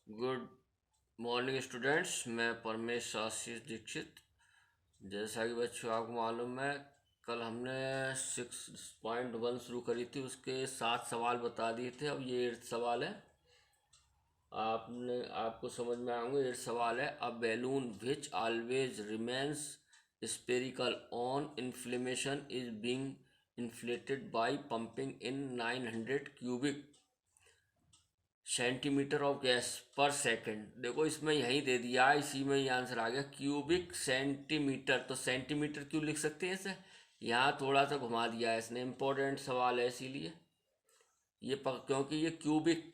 Good morning students. मैं परमेश आशीष दीक्षित। जैसा कि बच्चों आपको मालूम है, कल हमने 6.1 शुरू करी थी, उसके 7 सवाल बता दिए थे। अब ये 8th सवाल है। आपको समझ में आएंगे। 8th सवाल है, a balloon which always remains spherical on inflammation is being inflated by pumping in 900 cubic centimetre of gas per second. देखो, इसमें यही दे दिया है, इसी में ही आंसर आ गया। क्यूबिक सेंटीमीटर, तो सेंटीमीटर क्यों लिख सकते हैं इसे। यहाँ थोड़ा सा घुमा दिया है इसने, इम्पोर्टेंट सवाल है इसीलिए। क्योंकि ये क्यूबिक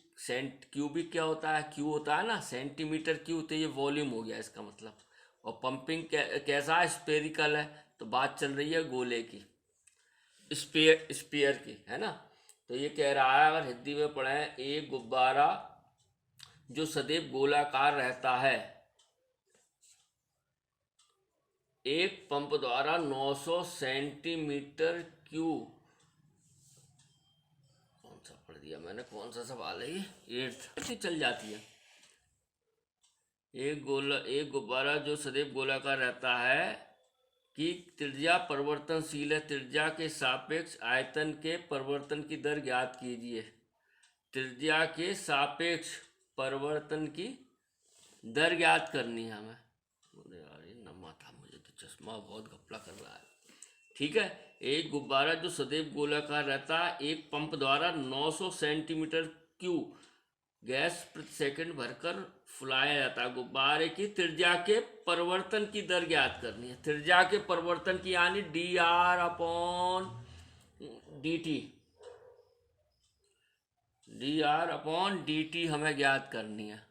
क्या होता है, क्यू होता है ना, सेंटीमीटर क्यू, तो ये वॉल्यूम हो गया इसका मतलब। और पंपिंग कैसा है, स्पेरिकल है, तो बात चल रही है गोले की, स्पीयर की, है ना। तो ये कह रहा है, अगर हिंदी में पढ़ें, एक गुब्बारा जो सदैव गोलाकार रहता है, एक पंप द्वारा 900 सेंटीमीटर क्यूब। कौन सा पढ़ दिया मैंने, कौन सा सवाल है ये, 8th चल जाती है। एक गुब्बारा जो सदैव गोलाकार रहता है कि त्रिज्या परिवर्तनशील है, त्रिज्या के सापेक्ष आयतन के परिवर्तन की दर ज्ञात कीजिए। त्रिज्या के सापेक्ष परिवर्तन की दर ज्ञात करनी है हमें। बोले यार, ये नमा था, मुझे तो चश्मा बहुत घपला कर रहा है। ठीक है। एक गुब्बारा जो सदैव गोलाकार रहता है, एक पंप द्वारा 900 सेंटीमीटर क्यूब गैस प्रति सेकंड भरकर फुलाया जाता है। गुब्बारे की त्रिज्या के परिवर्तन की दर ज्ञात करनी है। त्रिज्या के परिवर्तन की यानी D R upon D T हमें ज्ञात करनी है।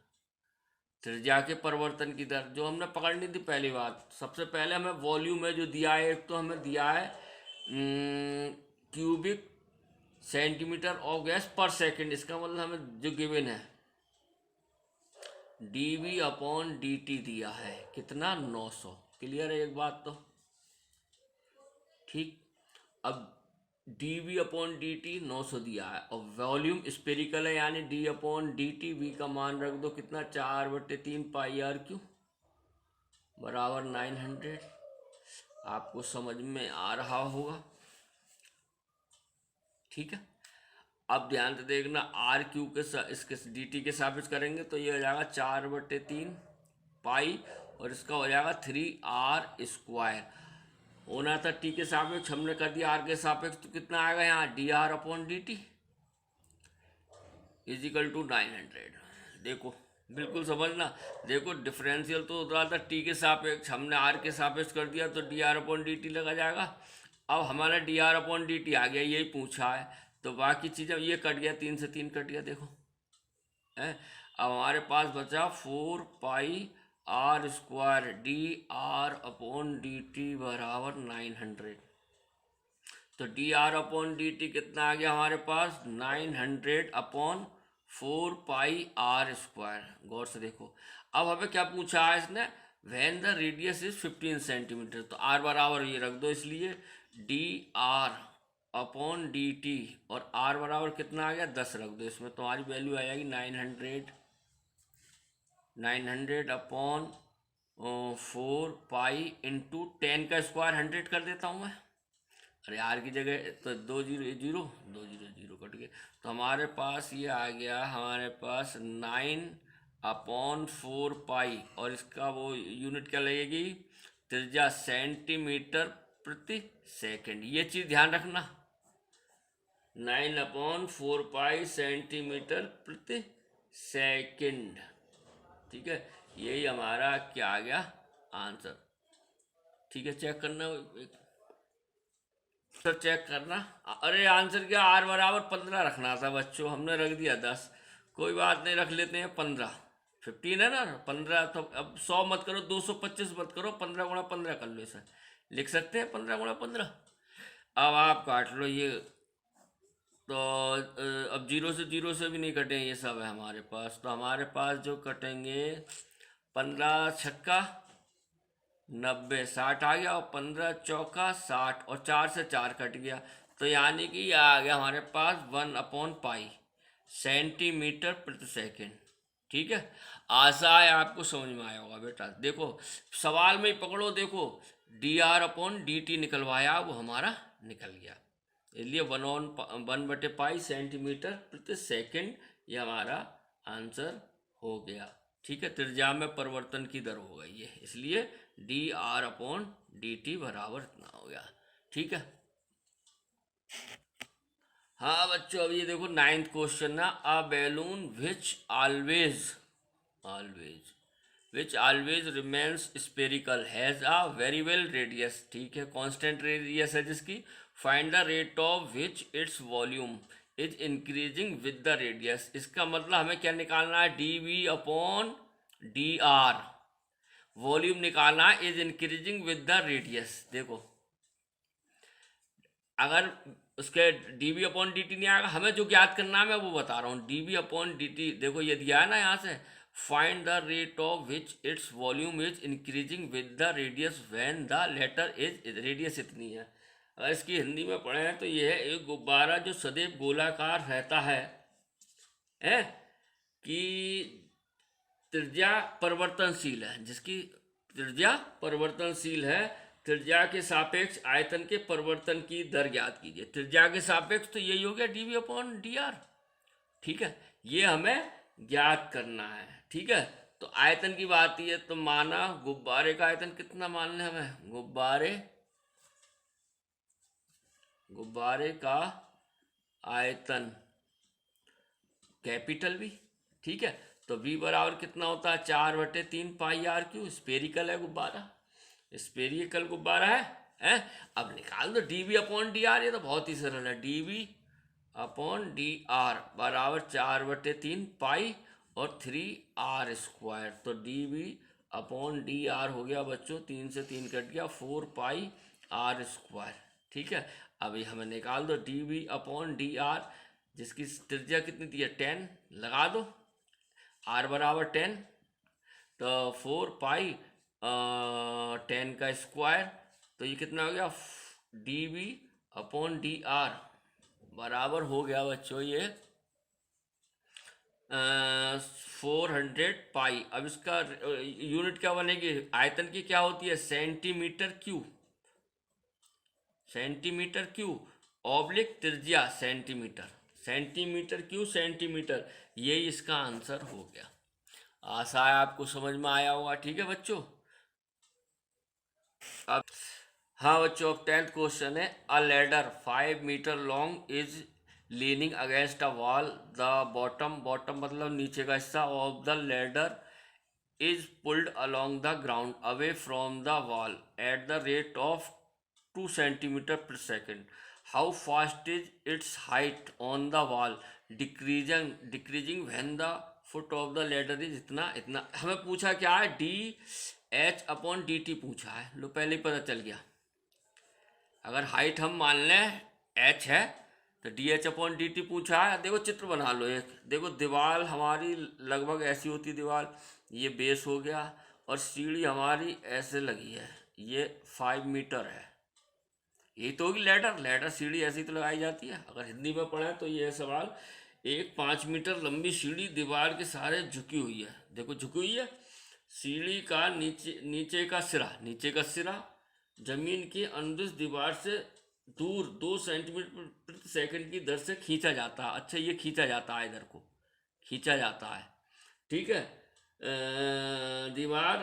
त्रिज्या के परिवर्तन की दर जो हमने पकड़नी थी, पहली बात, सबसे पहले हमें वॉल्यूम में जो दिया है, एक तो हमें दिया है cubic centimetre of gas per second. इसका मतलब हमें जो गिवन है, dV/dt दिया है, कितना, 900। क्लियर है एक बात तो। ठीक। अब dV/dt 900 दिया है, और वॉल्यूम स्पेरिकल है, यानी d/dt, v का मान रख दो, कितना, 4/3 πr³ बराबर 900। आपको समझ में आ रहा होगा। ठीक है। अब ध्यान से देखना, r³ इसके dt के सापेक्ष करेंगे तो ये हो जाएगा 4/3 पाई, और इसका हो जाएगा 3r² होना था t के सापेक्ष, हमने कर दिया r के सापेक्ष, तो कितना आएगा यहाँ, dr/dt = 900। देखो, बिल्कुल समझना। देखो, डिफरेंशियल तो उधर था t के सापेक्ष, हमने r के सापेक्ष कर दिया तो dr/dt लगा जाएगा। अब हमारा dr/dt आ गया, यही पूछा है, तो बाकी चीज़ें, ये कट गया, 3 से 3 कट गया, देखो है। अब हमारे पास बचा 4πr² dr/dt बराबर 900। तो dr/dt कितना आ गया हमारे पास, 900/4πr²। गौर से देखो। अब हमें क्या पूछा है इसने, when the radius is 15 centimetre, तो r बराबर ये रख दो, इसलिए dr/dt, और r बराबर कितना आ गया, 10 रख दो इसमें, तुम्हारी वैल्यू आ जाएगी 900/4 पाई इंटू 10 का स्क्वायर 100 कर देता हूँ मैं। अरे आर की जगह तो 2 zero zero, 2 zero zero cut गए, तो हमारे पास ये आ गया, हमारे पास 9/4 पाई, और इसका वो यूनिट क्या लगेगी, त्रिज्या सेंटीमीटर प्रति सेकंड। ये चीज़ ध्यान रखना, 9/4 पाई सेंटीमीटर प्रति सेकंड। ठीक है, यही हमारा क्या आ गया, आंसर। ठीक है, चेक करना एक, तो चेक करना। अरे आंसर क्या, r बराबर 15 रखना था बच्चों, हमने रख दिया 10। कोई बात नहीं, रख लेते हैं 15। 15 है ना, 15, तो अब 100 मत करो, 225 मत करो, 15 × 15 कर लो, इसे लिख सकते हैं 15 × 15। अब आप काट लो ये, तो अब 0 से भी नहीं कटें, ये सब है हमारे पास। तो हमारे पास जो कटेंगे, 15×6 = 90, 60 आ गया, और 15×4 = 60, और 4 से 4 कट गया, तो यानी कि यह आ गया हमारे पास 1/पाई सेंटीमीटर प्रति सेकंड। ठीक है, आशा है आपको समझ में आया होगा बेटा। देखो सवाल में ही पकड़ो, देखो dr/dt निकलवाया, वो हमारा निकल गया। इसलिए 1/π सेंटीमीटर प्रति सेकंड ये हमारा आंसर हो गया। ठीक है, त्रिज्या में परिवर्तन की दर हो गई है, इसलिए dr/dt बराबर इतना हो गया। ठीक है, हाँ बच्चों, अब ये देखो 9th क्वेश्चन है। A balloon always which always remains spherical has a variable radius, ठीक है, कांस्टेंट रेडियस है जिसकी, find the rate of which its volume is increasing with the radius। इसका मतलब हमें क्या निकालना है, dv/dr, वॉल्यूम निकालना है, is increasing with the radius. देखो अगर उसके dv/dt नहीं आएगा, हमें जो ज्ञात करना है मैं वो बता रहा हूँ। dv/dt देखो ये दिया है ना यहाँ से, find the rate of which its volume is increasing with the radius when the latter is, radius इतनी है। अगर इसकी हिंदी में पढ़े हैं तो ये है एक गुब्बारा जो सदैव गोलाकार रहता है कि त्रिज्या परिवर्तनशील है, जिसकी त्रिज्या परिवर्तनशील है। त्रिज्या के सापेक्ष आयतन के परिवर्तन की दर ज्ञात कीजिए। त्रिज्या के सापेक्ष तो यही हो गया dv/dr। ठीक है, ये हमें ज्ञात करना है। ठीक है, तो आयतन की बात है तो माना गुब्बारे का आयतन कितना मान लें हमें, गुब्बारे का आयतन कैपिटल V। ठीक है, तो V बराबर कितना होता है, 4/3πr3। स्पेरिकल है गुब्बारा, स्पेरिकल गुब्बारा है। अब निकाल दो dv/dr, ये तो बहुत ही सरल है। dv/dr बराबर 4/3π और 3r²। तो dv/dr हो गया बच्चों, 3 से 3 कट गया, 4πr²। ठीक है, अभी हमें निकाल दो dv/dr, जिसकी त्रिज्या कितनी दी है, 10 लगा दो, r बराबर 10, तो 4π 10 का स्क्वायर, तो ये कितना हो गया, dv/dr बराबर हो गया बच्चों ये 400π। अब इसका यूनिट क्या बनेगी, आयतन की क्या होती है, सेंटीमीटर क्यूब ऑब्लिक त्रिज्या सेंटीमीटर क्यूब सेंटीमीटर, यही इसका आंसर हो गया। आशा है आपको समझ में आया होगा। ठीक है बच्चों, अब हाँ बच्चों, अब 10th क्वेश्चन है। A ladder 5 metre long is leaning against a wall, the bottom मतलब नीचे का हिस्सा of the ladder is pulled along the ground away from the wall at the rate of 2 centimetre per second. How fast is its height on the wall, decreasing when the foot of the ladder is इतना इतना। हमें पूछा क्या है, dh/dt पूछा है, लो पहले ही पता चल गया। अगर हाइट हम मान लें h है तो dh/dt पूछा है। देखो चित्र बना लो एक, देखो दीवार हमारी लगभग ऐसी होती है, दीवार ये बेस हो गया और सीढ़ी हमारी ऐसे लगी है, ये 5 मीटर है, यही तो होगी लैडर सीढ़ी ऐसी तो लगाई जाती है। अगर हिंदी में पढ़े तो ये सवाल, एक 5 मीटर लंबी सीढ़ी दीवार के सहारे झुकी हुई है, देखो झुकी हुई है, सीढ़ी का नीचे का सिरा जमीन की अनुदिश दीवार से दूर 2 सेंटीमीटर प्रति सेकंड की दर से खींचा जाता है। अच्छा, ये खींचा जाता है, इधर को खींचा जाता है। ठीक है, दीवार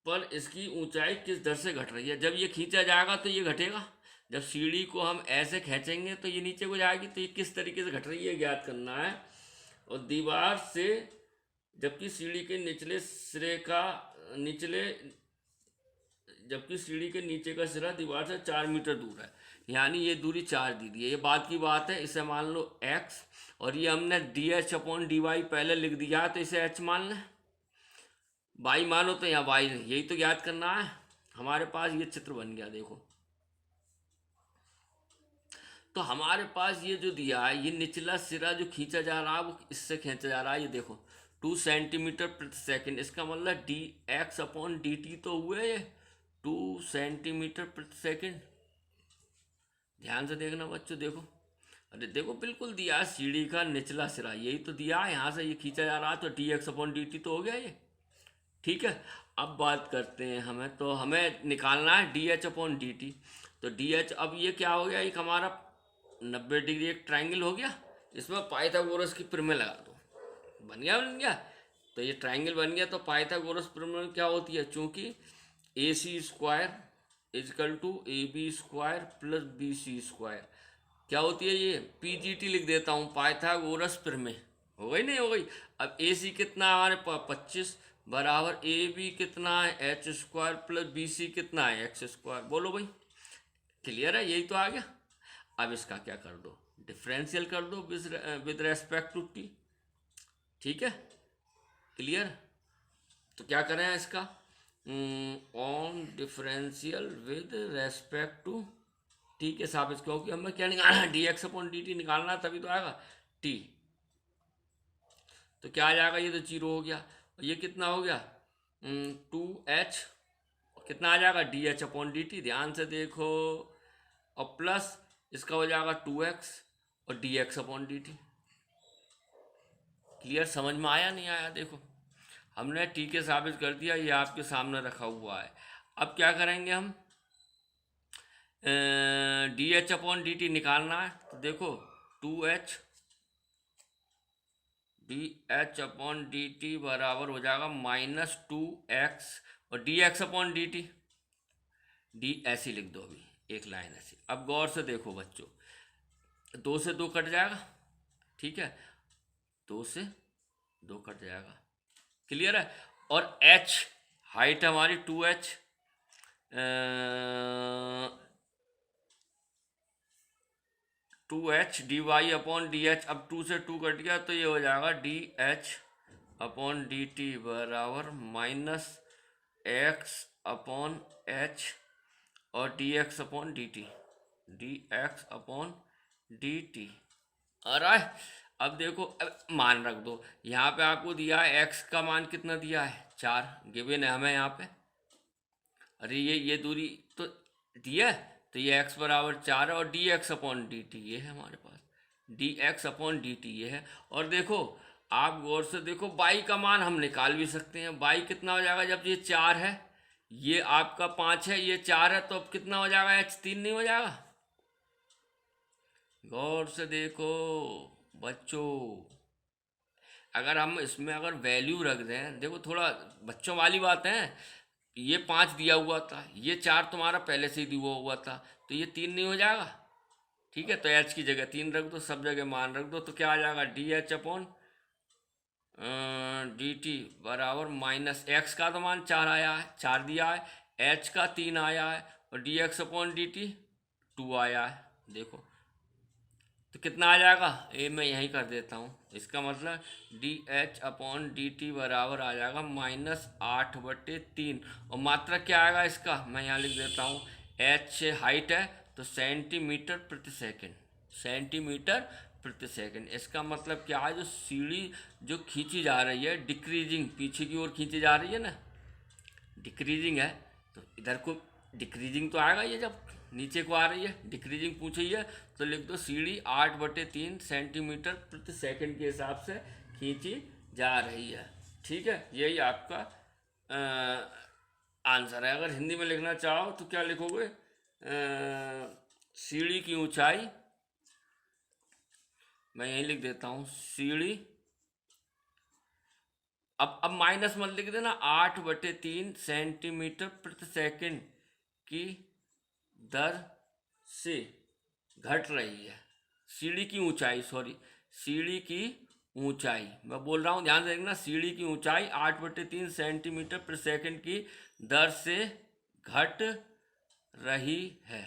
पर इसकी ऊंचाई किस दर से घट रही है, जब ये खींचा जाएगा तो ये घटेगा, जब सीढ़ी को हम ऐसे खींचेंगे तो ये नीचे को जाएगी, तो ये किस तरीके से घट रही है ज्ञात करना है। और दीवार से, जबकि सीढ़ी के सीढ़ी के नीचे का सिरा दीवार से 4 मीटर दूर है, यानी ये दूरी 4 दी है, ये बात की बात है। इसे मान लो x, और ये हमने dh/dy पहले लिख दिया तो इसे h मान लें, y मानो तो यहाँ y, यही तो याद करना है। हमारे पास ये चित्र बन गया, देखो तो हमारे पास ये जो दिया है, ये निचला सिरा जो खींचा जा रहा है वो इससे खींचा जा रहा है, ये देखो 2 सेंटीमीटर प्रति सेकंड। इसका मतलब dx/dt तो हुए ये 2 सेंटीमीटर प्रति सेकंड। ध्यान से देखना बच्चों, देखो अरे देखो बिल्कुल दिया है, सीढ़ी का निचला सिरा यही तो दिया है, यहाँ से ये खींचा जा रहा है तो D x upon D t तो हो गया ये। ठीक है, अब बात करते हैं, हमें निकालना है D H upon D t. तो डी एच, अब ये क्या हो गया, एक हमारा 90 डिग्री एक ट्राइंगल हो गया, इसमें पाइथागोरस की प्रमेय लगा दो, बन गया। तो ये ट्राइंगल बन गया, तो पाइथागोरस प्रमेय क्या होती है, चूंकि A C square is equal to A B square plus B C square क्या होती है, ये पी जी टी लिख देता हूँ, पाइथागोरस प्रमेय। हो गई नहीं हो गई। अब ए सी कितना है हमारे पास 25 बराबर ए बी कितना है H square plus B C कितना है एक्स स्क्वायर। बोलो भाई, क्लियर है, यही तो आ गया। अब इसका क्या कर दो, डिफरेंशियल कर दो विद रेस्पेक्ट टू टी। ठीक है, क्लियर। तो क्या करें इसका, on differential with respect to T के सापेक्ष, क्योंकि हमें क्या निकालना, D x upon D T निकालना है, तभी तो आएगा टी। तो क्या आ जाएगा, ये तो 0 हो गया, और ये कितना हो गया 2h, कितना आ जाएगा D H upon D T, ध्यान से देखो, और प्लस इसका हो जाएगा 2x और d x upon D T. Clear, समझ में आया नहीं आया, देखो हमने टी के साबित कर दिया, ये आपके सामने रखा हुआ है। अब क्या करेंगे हम, D H upon D T निकालना है, तो देखो 2h D H upon D T बराबर हो जाएगा -2x, और d x upon D T D ऐसी लिख दो, अभी एक लाइन ऐसी। अब गौर से देखो बच्चों, 2 से 2 कट जाएगा, ठीक है, 2 से 2 कट जाएगा, क्लियर है। और h हाइट हमारी 2h, 2h D Y upon D H, अब 2 से 2 कट गया तो ये हो जाएगा D H upon D T बराबर -x अपॉन h और d x upon D T, D x upon D T. अरे अब देखो, अब मान रख दो, यहाँ पे आपको दिया है x का मान कितना दिया है 4 गिवन है हमें यहाँ पे। अरे ये दूरी तो दिया है, तो ये x बराबर 4 है, और d x upon D t ये है हमारे पास, d x upon D t ये है। और देखो आप गौर से देखो, y का मान हम निकाल भी सकते हैं, y कितना हो जाएगा, जब ये 4 है, ये आपका 5 है, ये 4 है, तो अब कितना हो जाएगा, h 3 नहीं हो जाएगा। गौर से देखो बच्चों, अगर हम इसमें अगर वैल्यू रख दें, देखो थोड़ा बच्चों वाली बात है, ये 5 दिया हुआ था, ये 4 तुम्हारा पहले से ही दिया हुआ था, तो ये 3 नहीं हो जाएगा। ठीक है, तो h की जगह 3 रख दो, सब जगह मान रख दो, तो क्या आ जाएगा D H upon D T बराबर -x का तो मान 4 आया है, 4 दिया है, h का 3 आया है, और d x upon D T 2 आया है। देखो तो कितना आ जाएगा, ए मैं यहीं कर देता हूँ, इसका मतलब D H upon D T बराबर आ जाएगा -8/3, और मात्रा क्या आएगा इसका, मैं यहाँ लिख देता हूँ, h हाइट है तो सेंटीमीटर प्रति सेकंड, सेंटीमीटर प्रति सेकंड। इसका मतलब क्या है, जो सीढ़ी जो खींची जा रही है डिक्रीजिंग, पीछे की ओर खींची जा रही है ना, डिक्रीजिंग है, तो इधर को डिक्रीजिंग तो आएगा, ये जब नीचे को आ रही है डिक्रीजिंग पूछी है, तो लिख दो सीढ़ी 8/3 सेंटीमीटर प्रति सेकंड के हिसाब से खींची जा रही है। ठीक है, यही आपका आंसर है। अगर हिंदी में लिखना चाहो तो क्या लिखोगे, सीढ़ी की ऊंचाई, मैं यही लिख देता हूँ, सीढ़ी, अब माइनस मत लिख देना, 8/3 सेंटीमीटर प्रति सेकंड की दर से घट रही है सीढ़ी की ऊंचाई, सॉरी सीढ़ी की ऊंचाई मैं बोल रहा हूँ, ध्यान से देखना, सीढ़ी की ऊंचाई 8/3 सेंटीमीटर प्रति सेकंड की दर से घट रही है।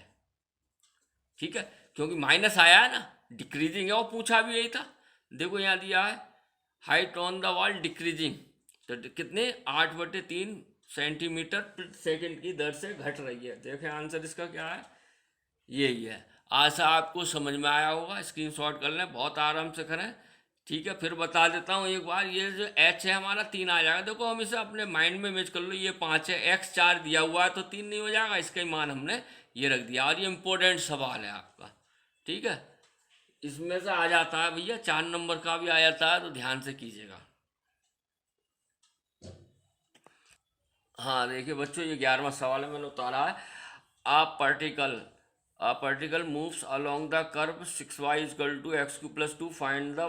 ठीक है, क्योंकि माइनस आया है ना, डिक्रीजिंग है, और पूछा भी यही था। देखो यहाँ दिया है height on the wall decreasing, तो कितने 8/3 सेंटीमीटर प्रति सेकंड की दर से घट रही है। देखें आंसर इसका क्या है, यही है। आशा आपको समझ में आया होगा, स्क्रीनशॉट कर लें, बहुत आराम से करें। ठीक है, फिर बता देता हूँ एक बार, ये जो h है हमारा 3 आ जाएगा। देखो हम इसे अपने माइंड में इमेज कर लो, ये 5 है, x 4 दिया हुआ है तो 3 नहीं हो जाएगा, इसका ही मान हमने ये रख दिया, और ये इम्पोर्टेंट सवाल है आपका। ठीक है, इसमें से आ जाता है भैया, 4 नंबर का भी आ जाता है, तो ध्यान से कीजिएगा। हाँ देखिए बच्चों, ये 11वां सवाल है, मैंने उतारा है। A particle moves along the curve 6y equal to x cube plus two, find the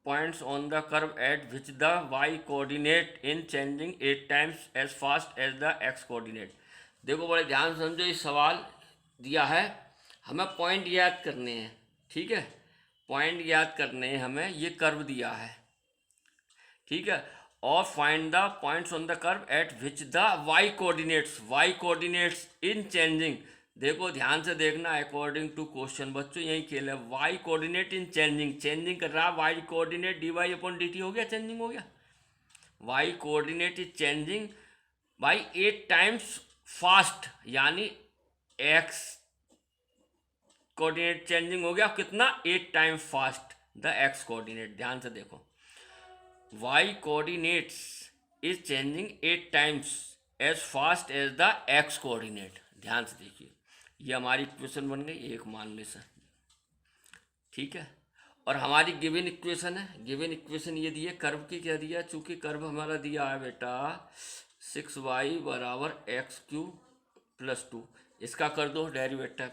points on the curve at which the y coordinate in changing 8 times as fast as the x coordinate. देखो बड़े ध्यान से समझो, ये सवाल दिया है, हमें पॉइंट याद करने हैं। ठीक है, पॉइंट याद करने हैं हमें, ये कर्व दिया है। ठीक है, और find the points on the curve at which the Y coordinates in changing. देखो ध्यान से देखना, अकॉर्डिंग टू क्वेश्चन बच्चों यही खेल है। Y coordinate in changing, changing कर रहा, Y coordinate D Y upon D T हो गया, चेंजिंग हो गया। Y coordinate is changing by 8 times fast, यानी एक्स कोऑर्डिनेट चेंजिंग हो गया कितना, 8 time fast the X coordinate. ध्यान से देखो, y coordinates is changing 8 times as fast as the x coordinate। ध्यान से देखिए, ये हमारी इक्वेशन बन गई, एक मान ले सर। ठीक है, और हमारी गिवन इक्वेशन है, गिवन इक्वेशन ये दी है कर्व की, क्या दिया, चूंकि कर्व हमारा दिया है बेटा 6y बराबर एक्स क्यू प्लस टू, इसका कर दो derivative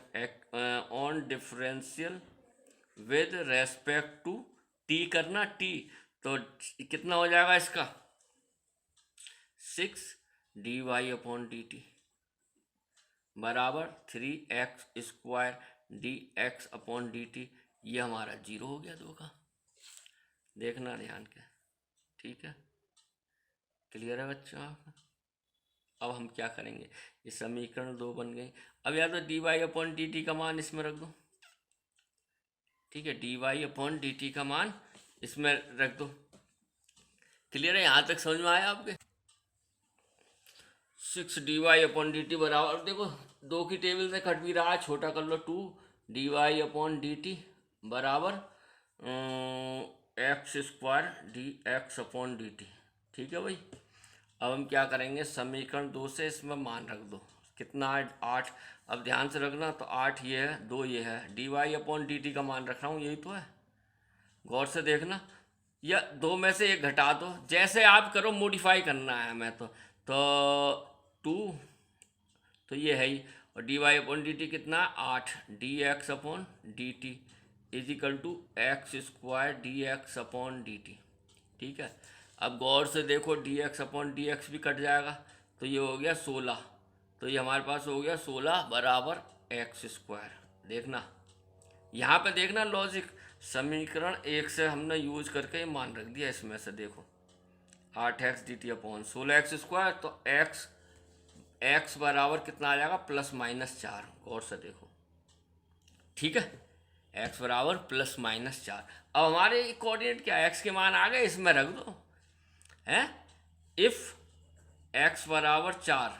on differential with respect to T करना, टी तो कितना हो जाएगा इसका, 6 dy/dt बराबर 3x² dx/dt। ये हमारा 0 हो गया, 2 का। देखना ध्यान के, ठीक है, क्लियर है बच्चों। अब हम क्या करेंगे, ये समीकरण 2 बन गई। अब या तो dy/dt का मान इसमें रख दो। ठीक है, dy/dt का मान इसमें रख दो। क्लियर है, यहाँ तक समझ में आया आपके। 6 dy/dt बराबर, देखो 2 की टेबल से कट भी रहा है, छोटा कर लो, 2 dy/dt बराबर x² dx/dt। ठीक है भाई, अब हम क्या करेंगे, समीकरण 2 से इसमें मान रख दो, कितना है 8। अब ध्यान से रखना, तो 8 ये है, 2 ये है, dy/dt का मान रख रहा हूँ, यही तो है, गौर से देखना। या 2 में से 1 घटा दो, जैसे आप करो, मॉडिफाई करना है हमें तो 2 तो ये है ही, और dy/dt कितना, 8 dx/dt is equal to x² dx/dt। ठीक है, अब गौर से देखो, dx/dx भी कट जाएगा, तो ये हो गया 16, तो ये हमारे पास हो गया 16 बराबर x²। देखना यहाँ पे, देखना लॉजिक, समीकरण 1 से हमने यूज करके मान रख दिया इसमें से। देखो 8x/16x², तो x बराबर कितना आ जाएगा, +-4। गौर से देखो, ठीक है, x बराबर +-4। अब हमारे कोऑर्डिनेट क्या है, x के मान आ गए, इसमें रख दो है। इफ x बराबर 4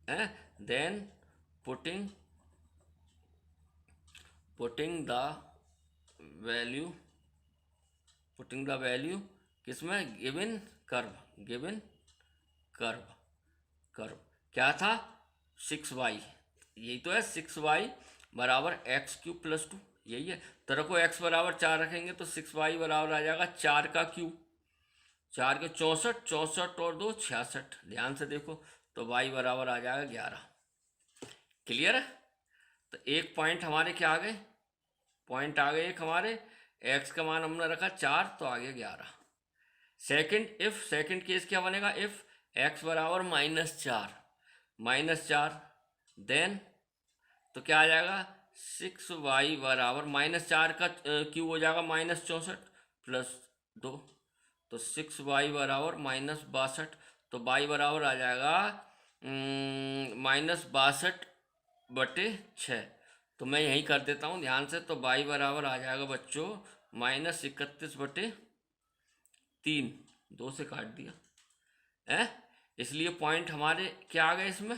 है, देन पुटिंग द वैल्यू किसमें, गिवन कर्व क्या था, 6y, यही तो है, 6y बराबर x³ + 2, यही है। तो रखो x बराबर 4 रखेंगे, तो 6y बराबर आ जाएगा 4 का क्यूब, 4 के 64, 64 और 2 66। ध्यान से देखो, तो y बराबर आ जाएगा 11। क्लियर है, तो एक पॉइंट हमारे क्या आ गए, पॉइंट आ गए एक हमारे, x का मान हमने रखा 4, तो आ गया 11। सेकंड केस क्या बनेगा, इफ x बराबर -4 देन तो क्या आ जाएगा, 6y बराबर -4 का क्यूब हो जाएगा -64 + 2, तो 6y बराबर -62, तो y बराबर आ जाएगा -62/6। तो मैं यही कर देता हूँ ध्यान से, तो y बराबर आ जाएगा बच्चों -31/3, 2 से काट दिया है, इसलिए पॉइंट हमारे क्या आ गए इसमें,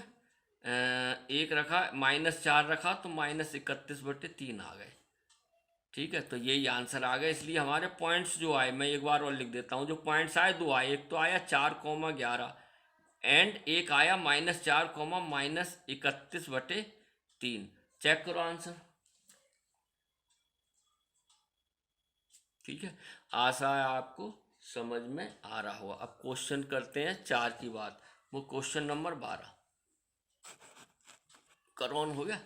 एक रखा, -4 रखा, तो -31/3 आ गए। ठीक है, तो यही आंसर आ गया। इसलिए हमारे पॉइंट्स जो आए, मैं एक बार और लिख देता हूँ, जो पॉइंट्स आए 2 आए, एक तो आया 4,11 एंड एक आया -4, -31/3। चेक करो आंसर। ठीक है, आशा है आपको समझ में आ रहा होगा। अब क्वेश्चन करते हैं 4 की बात, वो क्वेश्चन नंबर 12 कौन हो गया।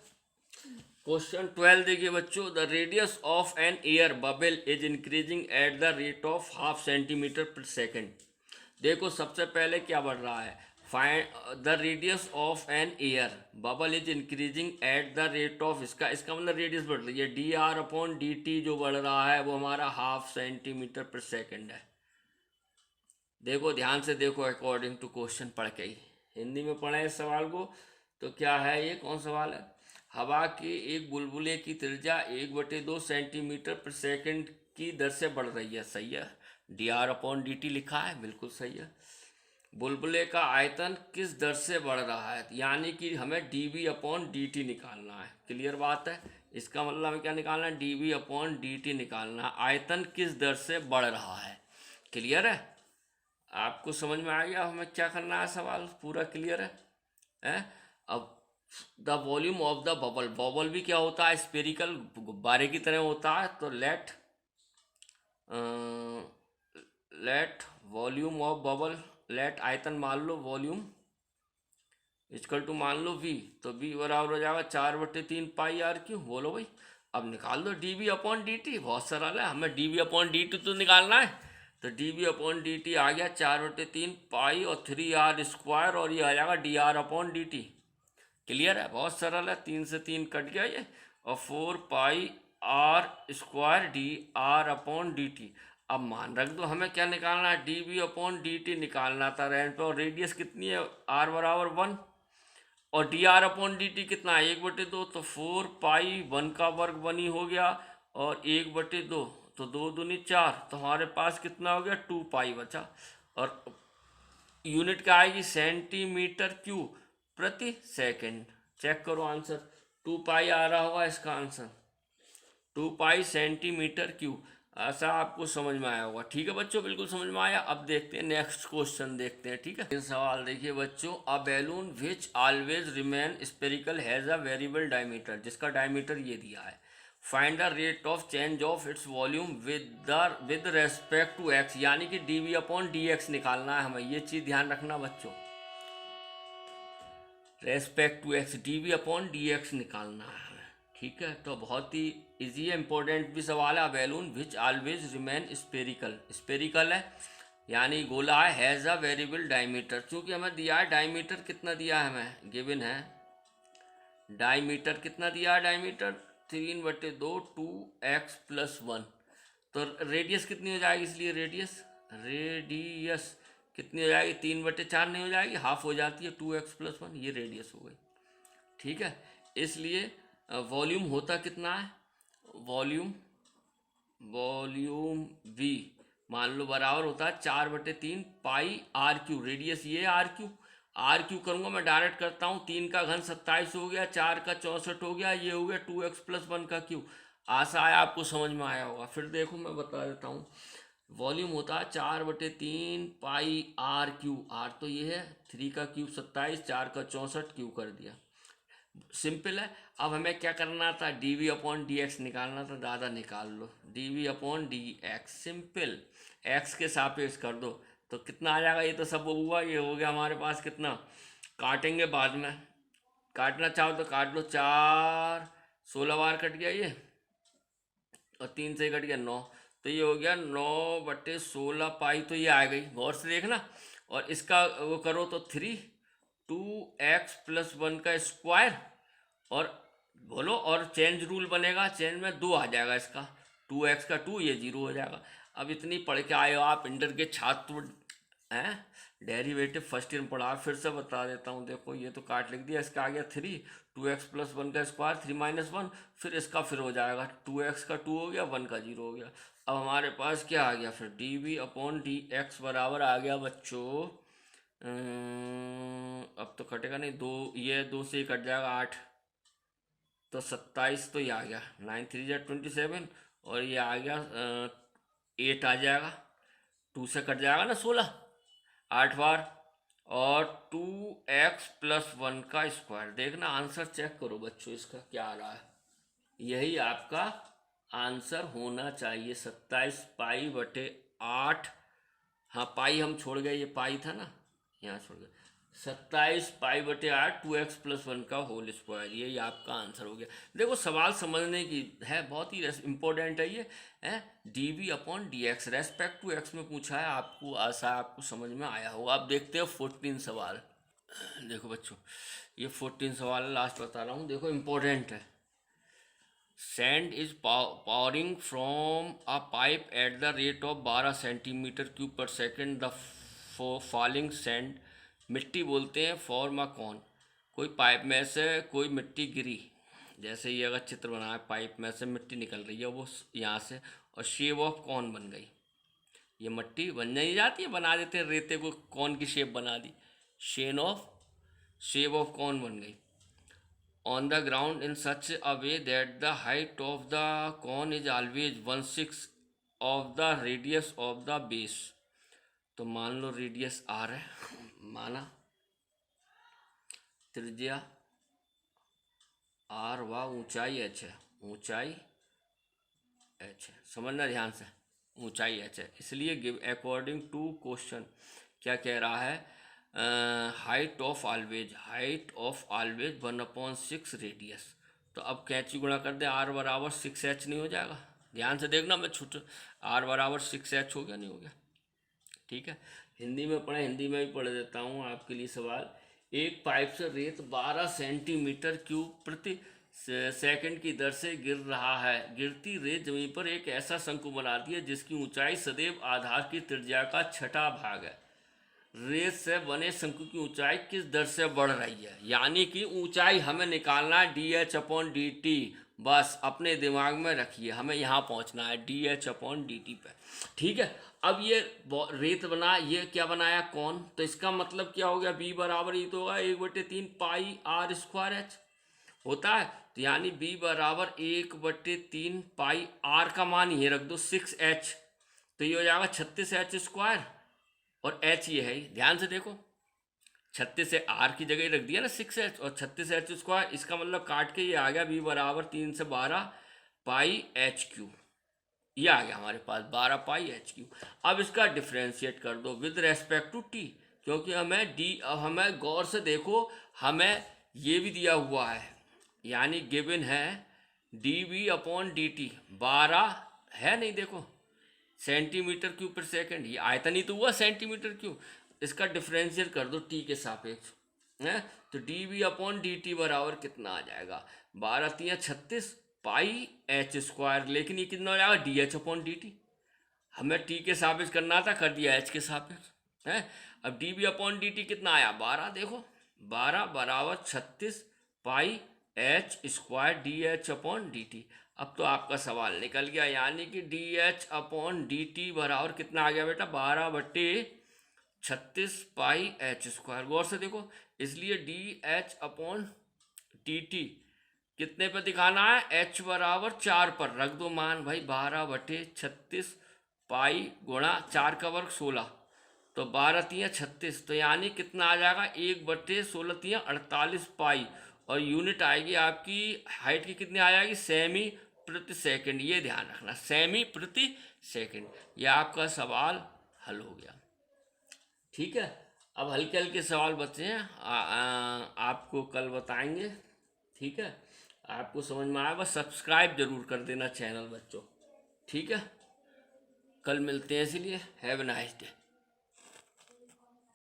क्वेश्चन 12 देखिए बच्चों, the radius of an air bubble is increasing at the rate of half centimetre per second. देखो सबसे पहले क्या बढ़ रहा है, find the radius of an air bubble is increasing at the rate of, इसका मतलब रेडियस बढ़ रही है, D are upon D T जो बढ़ रहा है वो हमारा हाफ सेंटीमीटर पर सेकेंड है। देखो ध्यान से देखो, अकॉर्डिंग टू क्वेश्चन पढ़ के ही हिंदी में पढ़े इस सवाल को। तो क्या है ये, कौन सवाल है, हवा के एक बुलबुले की त्रिज्या 1/2 सेंटीमीटर पर सेकंड की दर से बढ़ रही है, सही है, D are upon D T लिखा है, बिल्कुल सही है। बुलबुले का आयतन किस दर से बढ़ रहा है, यानी कि हमें D we upon D T निकालना है, क्लियर बात है। इसका मतलब हमें क्या निकालना है, D we upon D T निकालना है, आयतन किस दर से बढ़ रहा है, क्लियर है। आपको समझ में आ गया हमें क्या करना है, सवाल पूरा क्लियर है? अब the volume of the bubble, bubble भी क्या होता है, स्पेरिकल गुब्बारे की तरह होता है, तो let volume of bubble, let आयतन मान लो, वॉल्यूम इक्वल टू मान लो वी, तो वी बराबर हो जाएगा 4/3 पाई आर क्यू। बोलो भाई, अब निकाल दो d we upon D t, बहुत सरल है, हमें D we upon D t तो निकालना है। तो d we upon D t आ गया 4/3 पाई और 3r स्क्वायर, और ये आ जाएगा D R upon D T, clear है, बहुत सरल है, 3 से 3 कट गया ये, और 4 pi r square d are upon D t. अब मान रख दो हमें क्या निकालना है, D we upon D T निकालना था रेंज पे, और रेडियस कितनी है, आर बराबर 1, और D R upon D T कितना है, 1/2, तो 4 पाई 1 का वर्ग 1 ही हो गया, और 1/2, तो 2 दूनी 4, तो हमारे पास कितना हो गया, 2 पाई बचा, और यूनिट क्या आएगी, सेंटीमीटर क्यूब प्रति सेकंड। चेक करो आंसर, 2 पाई आ रहा होगा इसका आंसर, 2 पाई सेंटीमीटर क्यूब। ऐसा आपको समझ में आया होगा, ठीक है बच्चों, बिल्कुल समझ में आया। अब देखते हैं नेक्स्ट क्वेश्चन, देखते हैं, ठीक है। ये सवाल देखिए बच्चों, a balloon which always remain spherical has a variable diameter, जिसका डायमीटर ये दिया है, find the rate of change of its volume with respect to x, यानी कि d we upon D x निकालना है हमें, ये चीज़ ध्यान रखना बच्चों, respect to x d we upon D x निकालना है, ठीक है। तो बहुत ही इजी है, इंपॉर्टेंट भी सवाल है। Balloon which always remain spherical, spherical है यानी गोला है, हैज़ अ वेरिएबल डायमीटर, चूँकि हमें दिया है डायमीटर, कितना दिया है हमें, गिवन है डायमीटर, कितना दिया है डायमीटर, 3/2 2x + 1, तो रेडियस कितनी हो जाएगी, इसलिए रेडियस कितनी हो जाएगी, 3/4 नहीं हो जाएगी, हाफ हो जाती है, 2x + 1, ये रेडियस हो गई, ठीक है। इसलिए वॉल्यूम होता कितना है, वॉल्यूम वी मान लो बराबर होता है 4/3 पाई आर क्यू, रेडियस ये आर क्यू करूँगा मैं, डायरेक्ट करता हूँ, 3 का घन 27 हो गया, 4 का 64 हो गया, ये हो गया 2x + 1 का क्यू। आशा है आपको समझ में आया होगा। फिर देखो मैं बता देता हूँ, वॉल्यूम होता है 4/3 पाई आर क्यू, आर तो ये है, 3 का क्यूब 27, 4 का 64, क्यू कर दिया, सिंपल है। अब हमें क्या करना था, d we upon D x निकालना था, दादा निकाल लो, d we upon D x, simple, x के सापेक्ष कर दो, तो कितना आ जाएगा, ये तो सब हुआ, ये हो गया हमारे पास कितना, काटेंगे बाद में, काटना चाहो तो काट लो, 4 16 बार कट गया ये, और 3 से कट गया 9, तो ये हो गया 9/16 पाई, तो ये आ गई, गौर से देखना, और इसका वो करो तो 2x + 1 का स्क्वायर, और बोलो, और चेंज रूल बनेगा, चेंज में 2 आ जाएगा इसका, 2x का 2, ये 0 हो जाएगा। अब इतनी पढ़ के आए हो आप, इंटर के छात्र हैं, डेरिवेटिव फर्स्ट ईयर में पढ़ा, फिर से बता देता हूँ, देखो ये तो काट लिख दिया, इसका आ गया 3, 2x + 1 का स्क्वायर, 3 - 1, फिर इसका फिर हो जाएगा 2x का 2 हो गया, 1 का 0 हो गया। अब हमारे पास क्या आ गया, फिर D we upon D X बराबर आ गया बच्चों, अब तो कटेगा नहीं, 2 ये 2 से ही कट जाएगा, 8, तो 27, तो ये आ गया, 9 3 = 27, और ये आ गया 8 आ जाएगा, 2 से कट जाएगा ना 16, 8 बार, और 2x + 1 का स्क्वायर। देखना आंसर चेक करो बच्चों, इसका क्या आ रहा है, यही आपका आंसर होना चाहिए 27 पाई/8। हाँ पाई हम छोड़ गए, ये पाई था ना, यहाँ छोड़ गए। 27 पाई/8 2x+1 का होल स्क्वायर, यही आपका आंसर हो गया। देखो सवाल समझने की है, बहुत ही इंपॉर्टेंट है ये, है dv/dx रेस्पेक्ट टू एक्स में पूछा है आपको, आशा आपको समझ में आया होगा। अब देखते हो 14 सवाल। देखो बच्चों ये 14 सवाल लास्ट बता रहा हूँ, देखो इम्पोर्टेंट है। Sand is powering from a pipe eight the rate of 12 centimetre cube पर सेकेंड। द फॉलिंग सैंड, मिट्टी बोलते हैं, फॉर्म अ कौन, कोई पाइप में से कोई मिट्टी गिरी, जैसे ये अगर चित्र बना है, पाइप में से मिट्टी निकल रही है वो यहाँ से, और शेप ऑफ कौन बन गई। ये मिट्टी बन नहीं जाती है, बना देते हैं रेते को, कौन की शेप बना दी, शेप ऑफ कौन बन गई। On the ground in such a way that the height of the cone is always 1/6 of the radius of the base। तो मान लो रेडियस r है, माना त्रिज्या r व ऊंचाई h है, ऊंचाई h है, समझना ध्यान से, ऊंचाई h है। इसलिए गिव अकॉर्डिंग टू क्वेश्चन क्या कह रहा है, हाइट ऑफ ऑलवेज 1/6 रेडियस। तो अब कैंची गुणा कर दे, r बराबर 6h नहीं हो जाएगा, ध्यान से देखना, मैं छूट r बराबर 6h हो गया, नहीं हो गया, ठीक है। हिंदी में पढ़े, हिंदी में भी पढ़ देता हूँ आपके लिए सवाल। एक पाइप से रेत 12 सेंटीमीटर क्यूब प्रति सेकंड की दर से गिर रहा है। गिरती रेत जमीन पर एक ऐसा शंकु बनाती है जिसकी ऊंचाई सदैव आधार की त्रिज्या का 6वां भाग है। रेत से बने शंकु की ऊंचाई किस दर से बढ़ रही है, यानी कि ऊंचाई हमें निकालना है dh/dt, बस अपने दिमाग में रखिए, हमें यहाँ पहुँचना है dh/dt पे, ठीक है। अब ये रेत बना, ये क्या बनाया, कौन, तो इसका मतलब क्या हो गया, b बराबर ये तो होगा 1/3 पाई r²h होता है, तो यानी b बराबर 1/3 पाई r का मान ये रख दो 6h, तो ये हो जाएगा 36h², और h ये है, ध्यान से देखो 36 से r की जगह रख दिया ना 6h, और 36h², इसका मतलब काट के ये आ गया b बराबर 3 से 12 पाई h3, ये आ गया हमारे पास 12 पाई h3। अब इसका डिफ्रेंशिएट कर दो विद रेस्पेक्ट टू t, क्योंकि हमें गौर से देखो, हमें ये भी दिया हुआ है, यानी गिवन है dv/dt 12 है, नहीं देखो सेंटीमीटर क्यूब पर सेकंड, ये आयतन ही तो हुआ सेंटीमीटर क्यूब, इसका डिफरेंशिएट कर दो t के सापेक्ष है, तो dv/dt बराबर कितना आ जाएगा, 12×3 = 36 पाई h², लेकिन ये कितना हो जाएगा dh/dt, हमें t के सापेक्ष करना था, कर दिया h के सापेक्ष है। अब dv/dt कितना आया 12, देखो 12 बराबर 36 पाई h² dh/dt। अब तो आपका सवाल निकल गया, यानी कि dh/dt बराबर कितना आ गया बेटा, 12/36 पाई h²। गौर से देखो, इसलिए dh/dt कितने पर दिखाना है, h बराबर 4 पर रख दो मान भाई, 12/36 पाई गुणा 4 का वर्ग 16, तो 12×3 = 36, तो यानी कितना आ जाएगा 1/16 48 पाई, और यूनिट आएगी आपकी हाइट की, कितनी आ जाएगी, सेमी प्रति सेकंड, ये ध्यान रखना, सेमी प्रति सेकंड। ये आपका सवाल हल हो गया, ठीक है। अब हल्के हल्के सवाल बचे हैं, आपको कल बताएंगे, ठीक है। आपको समझ में आया, बस सब्सक्राइब जरूर कर देना चैनल बच्चों, ठीक है। कल मिलते हैं, इसलिए हैव अ नाइस डे।